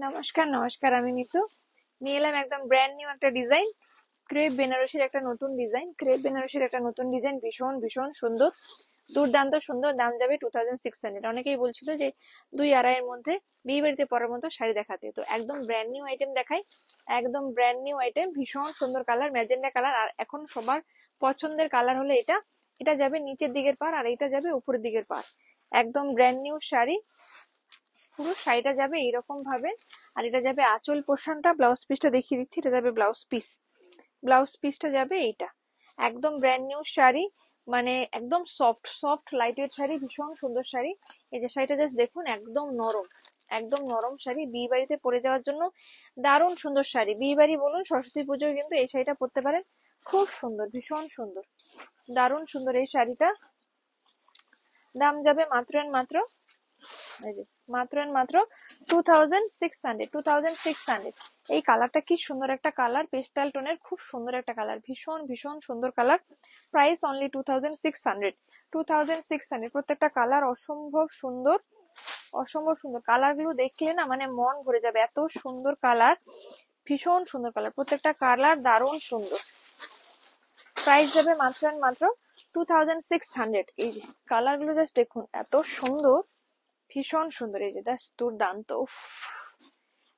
নমস্কার নমস্কার, আমি মিতু। নিয়ে এলাম একদম ব্র্যান্ড নিউ একটা ডিজাইন। ক্রেপ বেনারসির একটা নতুন ডিজাইন। ভীষণ ভীষণ সুন্দর, দুর্দান্ত সুন্দর। দাম যাবে 2600। অনেকেই বলছিল যে 2-2.5 মধ্যে বিয়ে বাড়িতে পরার মতো শাড়ি দেখাতে, তো একদম ব্র্যান্ড নিউ আইটেম দেখাই। একদম ব্র্যান্ড নিউ আইটেম, ভীষণ সুন্দর কালার, ম্যাজেন্ডা কালার। আর এখন সবার পছন্দের কালার হলো এটা। এটা যাবে নিচের দিকের পার, আর এটা যাবে উপরের দিকের পার। একদম ব্র্যান্ড নিউ শাড়ি। পুরো শাড়িটা যাবে এইরকম ভাবে, আর এটা যাবে আঁচল পোর্শনটা। ব্লাউজ পিসটা দেখিয়ে দিচ্ছি, এটা যাবে ব্লাউজ পিস। ব্লাউজ পিসটা যাবে এইটা। একদম ব্র্যান্ড নিউ শাড়ি, মানে একদম soft soft light weight sari, ভীষণ সুন্দর শাড়ি। এই যে শাড়িটা জাস্ট দেখুন, একদম নরম, একদম নরম শাড়ি। বিয়ে বাড়িতে পরে যাওয়ার জন্য দারুণ সুন্দর শাড়ি। বিয়ে বাড়ি বলুন, সরস্বতী পুজোয় কিন্তু এই শাড়িটা পরতে পারেন। খুব সুন্দর, ভীষণ সুন্দর, দারুণ সুন্দর এই শাড়িটা। দাম যাবে মাত্র মাত্র, এই যে মাত্র মাত্র 2600। এই কালারটা কি সুন্দর একটা কালার, পেস্টাল টোনের, খুব সুন্দর একটা কালার, ভীষণ ভীষণ সুন্দর কালার। Price only 2600। প্রত্যেকটা কালার অসম্ভব সুন্দর, অসম্ভব সুন্দর। কালার গুলো দেখলে না মানে মন ভরে যাবে, এত সুন্দর কালার, ভীষণ সুন্দর কালার। প্রত্যেকটা কালার দারুণ সুন্দর। প্রাইস যাবে মাত্র মাত্র 2600। এই যে কালার গুলো জাস্ট দেখুন, এত সুন্দর, ভীষণ সুন্দর। এই যে জাস্ট দুর্দান্ত,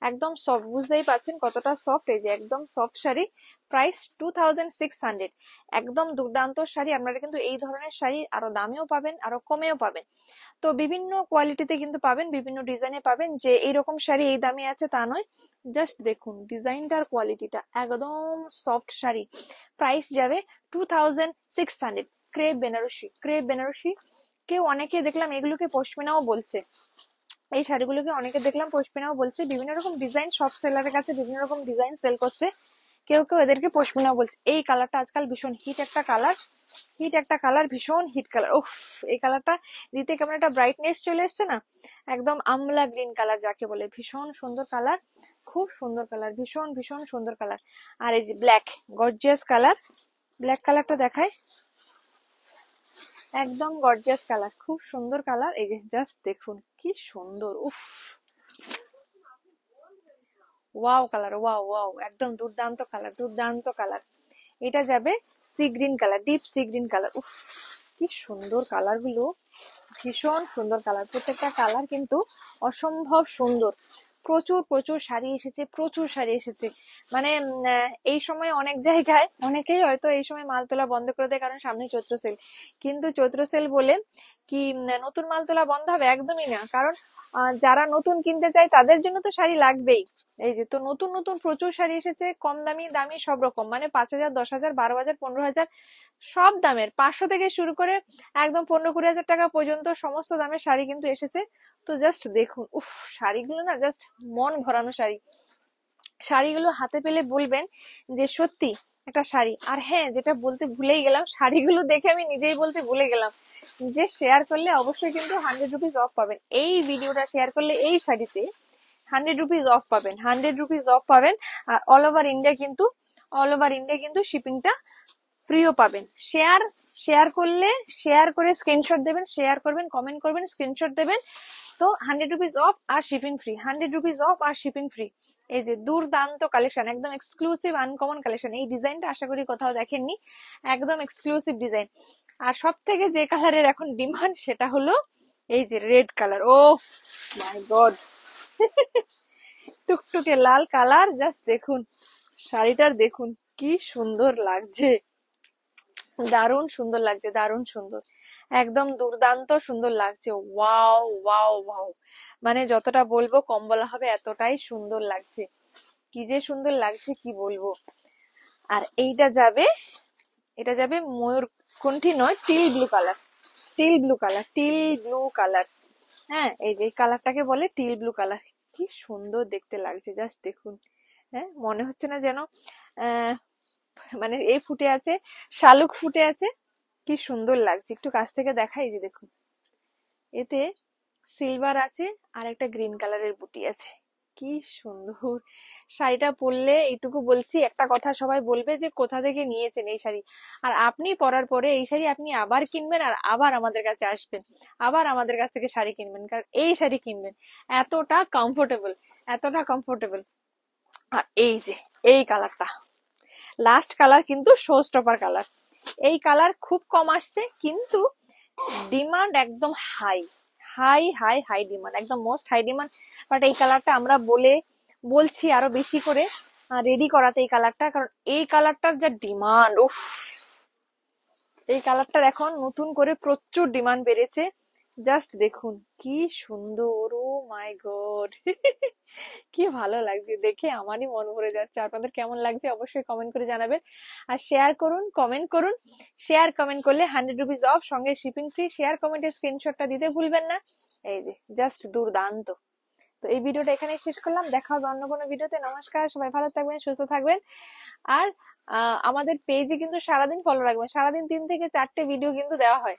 একদম সফট, বুঝতেই পারছেন কতটা সফট। এই যে একদম সফট শাড়ি। প্রাইস 2600। একদম দুর্দান্ত শাড়ি। আপনারা কিন্তু এই ধরনের শাড়ি আরো দামেও পাবেন, আরো কমেও পাবেন। তো বিভিন্ন কোয়ালিটিতে কিন্তু পাবেন, বিভিন্ন ডিজাইনে পাবেন। যে এইরকম শাড়ি এই দামে আছে তা নয়, জাস্ট দেখুন ডিজাইনটার কোয়ালিটিটা, একদম সফট শাড়ি। প্রাইস যাবে 2600। Crepe Banarasi, crepe Banarasi. কেউ অনেকে দেখলাম এগুলোকে পশমিনাও বলছে। এই শাড়িগুলোকে অনেকে দেখলাম পশমিনাও বলছে। বিভিন্ন রকম ডিজাইন, সব সেলারের কাছে বিভিন্ন রকম ডিজাইন সেল করছে। কেউ কেউ এদেরকে পশমিনাও বলছে। এই কালারটা আজকাল ভীষণ হিট একটা কালার, হিট একটা কালার, ভীষণ হিট কালার। উফ, এই কালারটা দিতে কেমন একটা ব্রাইটনেস চলে এসছে না, একদম আমলা গ্রিন কালার যাকে বলে। ভীষণ সুন্দর কালার, খুব সুন্দর কালার, ভীষণ ভীষণ সুন্দর কালার। আর এই যে ব্ল্যাক, গর্জিয়াস কালার। ব্ল্যাক কালারটা দেখায়, একদম গর্জিয়াস কালার, খুব সুন্দর কালার। এই যে জাস্ট দেখুন কি সুন্দর, উফ, ওয়াও কালার, ওয়াও ওয়াও, একদম দুর্দান্ত কালার, দুর্দান্ত কালার। এটা যাবে sea green colour, deep sea green colour. উফ, কি সুন্দর কালার গুলো, ভীষণ সুন্দর কালার। প্রত্যেকটা কালার কিন্তু অসম্ভব সুন্দর। প্রচুর প্রচুর শাড়ি এসেছে, প্রচুর শাড়ি এসেছে। মানে এই সময় অনেক জায়গায় অনেকেই হয়তো এই সময় মাল তোলা বন্ধ করে দেয়, কারণ সামনে চৈত্র সেল। কিন্তু চৈত্র সেল বলে কি নতুন মাল তোলা বন্ধ হবে? একদমই না। কারণ যারা নতুন কিনতে চায় তাদের জন্য তো শাড়ি লাগবেই। এই যে তো নতুন নতুন প্রচুর শাড়ি এসেছে, কম দামি দামি সব রকম, মানে 5000, 10,000, 12,000, 15,000, সব দামের, 500 থেকে শুরু করে একদম 15-20 হাজার টাকা পর্যন্ত সমস্ত দামের শাড়ি কিন্তু এসেছে। তো জাস্ট দেখুন, উফ, শাড়িগুলো না জাস্ট মন ভরানো শাড়ি। শাড়িগুলো হাতে পেলে বলবেন যে সত্যি একটা শাড়ি। আর হ্যাঁ, যেটা বলতে ভুলেই গেলাম, শাড়িগুলো দেখে আমি নিজেই বলতে ভুলে গেলাম যে শেয়ার করলে অবশ্যই কিন্তু 100 রুপিস অফ পাবেন। এই ভিডিওটা শেয়ার করলে এই শাড়িতে 100 রুপিস অফ পাবেন, 100 রুপিস অফ পাবেন। আর অল ওভার ইন্ডিয়া কিন্তু, অল ওভার ইন্ডিয়া কিন্তু শিপিংটা ফ্রিও পাবেন। শেয়ার, শেয়ার করলে, শেয়ার করে স্ক্রিনশট দেবেন, শেয়ার করবেন, কমেন্ট করবেন, স্ক্রিনশট দেবেন। তো 100 রুপিস অফ আর শিপিং ফ্রি, 100 রুপিস অফ আর শিপিং ফ্রি। এই যে দুর্দান্ত কালেকশন, একদম এক্সক্লুসিভ আনকমন কালেকশন। এই ডিজাইনটা আশা করি কোথাও দেখেননি, একদম এক্সক্লুসিভ ডিজাইন। আর সব থেকে যে কালারের এখন ডিমান্ড সেটা হলো এই যে রেড কালার। ও মাই গড, টুকটুকে লাল কালার। জাস্ট দেখুন শাড়িটার, দেখুন কি সুন্দর লাগছে, দারুণ সুন্দর লাগছে, দারুণ সুন্দর, একদম দুর্দান্ত সুন্দর লাগছে। ওয়াও ওয়াও ওয়াও, মানে যতটা বলবো কম বলা হবে, এতটাই সুন্দর লাগছে। কি যে সুন্দর লাগছে কি বলবো। আর এইটা যাবে, এটা যাবে ময়ূরকণ্ঠী নয়, teal blue colour, teal blue colour, teal blue colour. হ্যাঁ, এই যে কালারটাকে বলে টিল ব্লু কালার। কি সুন্দর দেখতে লাগছে, জাস্ট দেখুন। হ্যাঁ, মনে হচ্ছে না যেন আহ মানে এই ফুটে আছে, শালুক ফুটে আছে। কি সুন্দর লাগছে, একটু কাছ থেকে দেখাই। যে দেখুন, এতে সিলভার আছে আর একটা গ্রিন কালারের বুটি আছে। কি সুন্দর শাড়িটা পরলে। এইটুকু বলছি, একটা কথা সবাই বলবে যে কোথা থেকে নিয়েছেন এই শাড়ি। আর আপনি পরার পরে এই শাড়ি আপনি আবার কিনবেন, আর আবার আমাদের কাছে আসবেন, আবার আমাদের কাছ থেকে শাড়ি কিনবেন, কারণ এই শাড়ি কিনবেন। এতটা কমফোর্টেবল, এতটা কমফোর্টেবল। আর এই যে এই কালারটা, লাস্ট কালার কিন্তু শো স্টপার কালার। এই কালার খুব কম আসছে, কিন্তু ডিমান্ড একদম high, high high high demand, একদম মোস্ট হাই ডিমান্ড। বাট এই কালারটা আমরা বলছি আরো বেশি করে রেডি করাতে এই কালারটা, কারণ এই কালারটার যা ডিমান্ড, উফ। এই কালারটার এখন নতুন করে প্রচুর ডিমান্ড বেড়েছে। জাস্ট দেখুন কি সুন্দর, ও মাই গড। কি ভালো লাগছে দেখে, আমারই মন ভরে যাচ্ছে। আপনাদের কেমন লাগছে অবশ্যই কমেন্ট করে জানাবেন, আর শেয়ার করুন, কমেন্ট করুন। শেয়ার কমেন্ট করলে 100 রুপিস অফ, সঙ্গে শিপিং ফ্রি। শেয়ার কমেন্টের স্ক্রিনশটটা দিতে ভুলবেন না। এই যে জাস্ট দুর্দান্ত। তো এই ভিডিওটা এখানে শেষ করলাম, দেখা হবে অন্য কোনো ভিডিওতে। নমস্কার, সবাই ভালো থাকবেন, সুস্থ থাকবেন। আর আমাদের পেজে কিন্তু সারাদিন ফলো রাখবেন, সারাদিন 3 থেকে 4টে ভিডিও কিন্তু দেওয়া হয়।